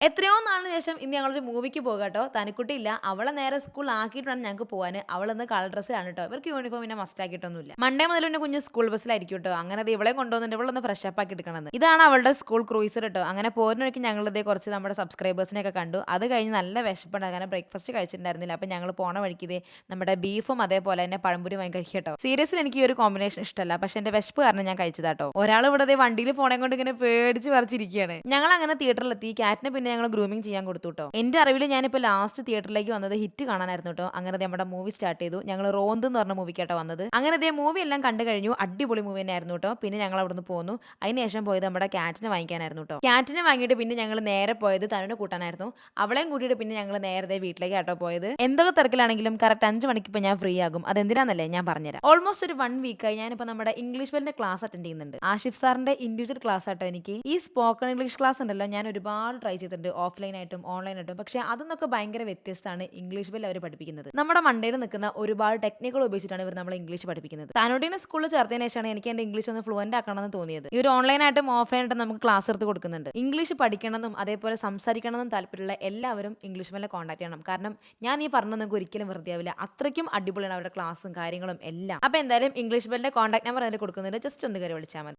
എത്രയോ നാളിന് ശേഷം ഇന്ന് ഞങ്ങളൊരു മൂവിക്ക് പോകാട്ടോ. തനിക്കുട്ടി ഇല്ല. അവളെ നേരെ സ്കൂളിൽ ആക്കിയിട്ട് വേണം ഞങ്ങൾക്ക് പോവാന്. അവളിന്ന് കളർ ഡ്രസ്സിലാണ് ട്ടോ. ഇവർക്ക് യൂണിഫോം പിന്നെ മസ്റ്റ് ആക്കിയിട്ടൊന്നുമില്ല. മൺഡേ മുതൽ പിന്നെ കുഞ്ഞ് സ്കൂൾ ബസ്സിലായിരിക്കും ട്ടോ. അങ്ങനെ ദേ ഇവളെയും കൊണ്ടുവന്നിട്ട് ഇവളൊന്ന് ഫ്രഷ് അപ്പ് ആക്കി എടുക്കണമെന്ന്. ഇതാണ് അവളുടെ സ്കൂൾ ക്രൂയിസർ ട്ടോ. അങ്ങനെ പോരുന്ന വഴിക്ക് ഞങ്ങൾ ഇതേ കുറച്ച് നമ്മുടെ സബ്സ്ക്രൈബേഴ്സിനെയൊക്കെ കണ്ടു. അത് കഴിഞ്ഞ് നല്ല വിശപ്പുണ്ട്. അങ്ങനെ ബ്രേക്ക്ഫാസ്റ്റ് കഴിച്ചിട്ടുണ്ടായിരുന്നില്ല. അപ്പോൾ ഞങ്ങൾ പോണ വഴിക്ക് ഇതേ നമ്മുടെ ബീഫും അതേപോലെ തന്നെ പഴംപൊരി വാങ്ങി കഴിക്കട്ടോ. സീരിയസ്ലി എനിക്ക് ഈ ഒരു കോമ്പിനേഷൻ ഇഷ്ടമല്ല. പക്ഷേ എന്റെ വിശപ്പ് കാരണം ഞാൻ കഴിച്ചതാട്ടോ. ഒരാൾ ഇവിടെ ദേ വണ്ടിയിൽ പോണേ കൊണ്ട് ഇങ്ങനെ പേടിച്ച് പറിച്ചിരിക്കുകയാണ്. ഞങ്ങൾ അങ്ങനെ തിയേറ്ററിലെത്തി. കാറ്റിനെ പിന്നെ ഞങ്ങൾ ഗ്രൂമിംഗ് ചെയ്യാൻ കൊടുത്തു ട്ടോ. എന്റെ അറിവിൽ ഞാനിപ്പോൾ ലാസ്റ്റ് തിയേറ്ററിലേക്ക് വന്നത് ഹിറ്റ് കാണാനായിരുന്നു ട്ടോ. അങ്ങനെ ദേ നമ്മുടെ മൂവി സ്റ്റാർട്ട് ചെയ്തു. ഞങ്ങൾ റോന്ത് എന്ന് പറഞ്ഞ മൂവിക്കാട്ടോ വന്നത്. അങ്ങനെ ദേ മൂവി എല്ലാം കണ്ടു കഴിഞ്ഞു. അടിപൊളി മൂവി തന്നെയായിരുന്നു ട്ടോ. പിന്നെ ഞങ്ങൾ അവിടുന്ന് പോന്നു. അതിനുശേഷം പോയത് നമ്മുടെ കാറ്റിനെ വാങ്ങിക്കാനായിരുന്നു ട്ടോ. കാറ്റിനെ വാങ്ങിയിട്ട് പിന്നെ ഞങ്ങൾ നേരെ പോയത് തനുവിനെ കൂട്ടാനായിരുന്നു. അവളെയും കൂട്ടിയിട്ട് പിന്നെ ഞങ്ങൾ നേരത്തെ വീട്ടിലേക്ക് ആട്ടോ പോയത്. എന്തൊക്കെ തിരക്കിലാണെങ്കിലും കറക്റ്റ് 5 മണിക്ക് ഇപ്പോൾ ഞാൻ ഫ്രീ ആകും. അതെന്തിനാന്നല്ലേ ഞാൻ പറഞ്ഞുതരാം. ഓൾമോസ്റ്റ് ഒരു 1 വീക്കായി ഞാനിപ്പോൾ നമ്മുടെ ഇംഗ്ലീഷ് വെല്ലിന്റെ ക്ലാസ് അറ്റൻഡ് ചെയ്യുന്നുണ്ട്. ആഷിഫ് സാറിന്റെ ഇൻഡിവിജ്വൽ ക്ലാസ് ആട്ടോ എനിക്ക്. ഈ സ്പോക്കൺ ഇംഗ്ലീഷ് ക്ലാസ് ഉണ്ടല്ലോ ഞാൻ ഒരുപാട് ട്രൈ ചെയ്തിട്ടുണ്ട് ഓഫ്ലൈൻ ആയിട്ടും ഓൺലൈൻ ആയിട്ടും. പക്ഷേ അതൊന്നൊക്കെ ഭയങ്കര വ്യത്യസ്തമാണ് ഇംഗ്ലീഷ് വെൽ അവർ പഠിപ്പിക്കുന്നത്. നമ്മുടെ മണ്ടയിൽ നിൽക്കുന്ന ഒരുപാട് ടെക്നിക്കുകൾ ഉപയോഗിച്ചിട്ടാണ് ഇവർ നമ്മളെ ഇംഗ്ലീഷ് പഠിപ്പിക്കുന്നത്. താനോട്ടിനെ സ്കൂളിൽ ചേർത്തതിന് ശേഷമാണ് എനിക്ക് എന്റെ ഇംഗ്ലീഷ് ഒന്ന് ഫ്ലുവന്റ് ആക്കണമെന്ന് തോന്നിയത്. ഈ ഒരു ഓൺലൈൻ ആയിട്ടും ഓഫ്ലൈൻ ആയിട്ടും നമുക്ക് ക്ലാസ് എടുത്ത് കൊടുക്കുന്നുണ്ട്. ഇംഗ്ലീഷ് പഠിക്കണമെന്നും അതേപോലെ സംസാരിക്കണമെന്നും താല്പര്യമുള്ള എല്ലാവരും ഇംഗ്ലീഷ് വെല്ലെ കോൺടാക്ട് ചെയ്യണം. കാരണം ഞാൻ ഈ പറഞ്ഞത് നിങ്ങൾക്ക് ഒരിക്കലും വെറുതെ ആവില്ല. അത്രയ്ക്കും അടിപൊളിയാണ് അവരുടെ ക്ലാസ്സും കാര്യങ്ങളും എല്ലാം. അപ്പോൾ എന്തായാലും ഇംഗ്ലീഷ് വെല്ലിന്റെ കോൺടാക്ട് നമ്പർ അതിൽ കൊടുക്കുന്നുണ്ട്. ജസ്റ്റ് ഒന്ന് കയറി വിളിച്ചാൽ മതി.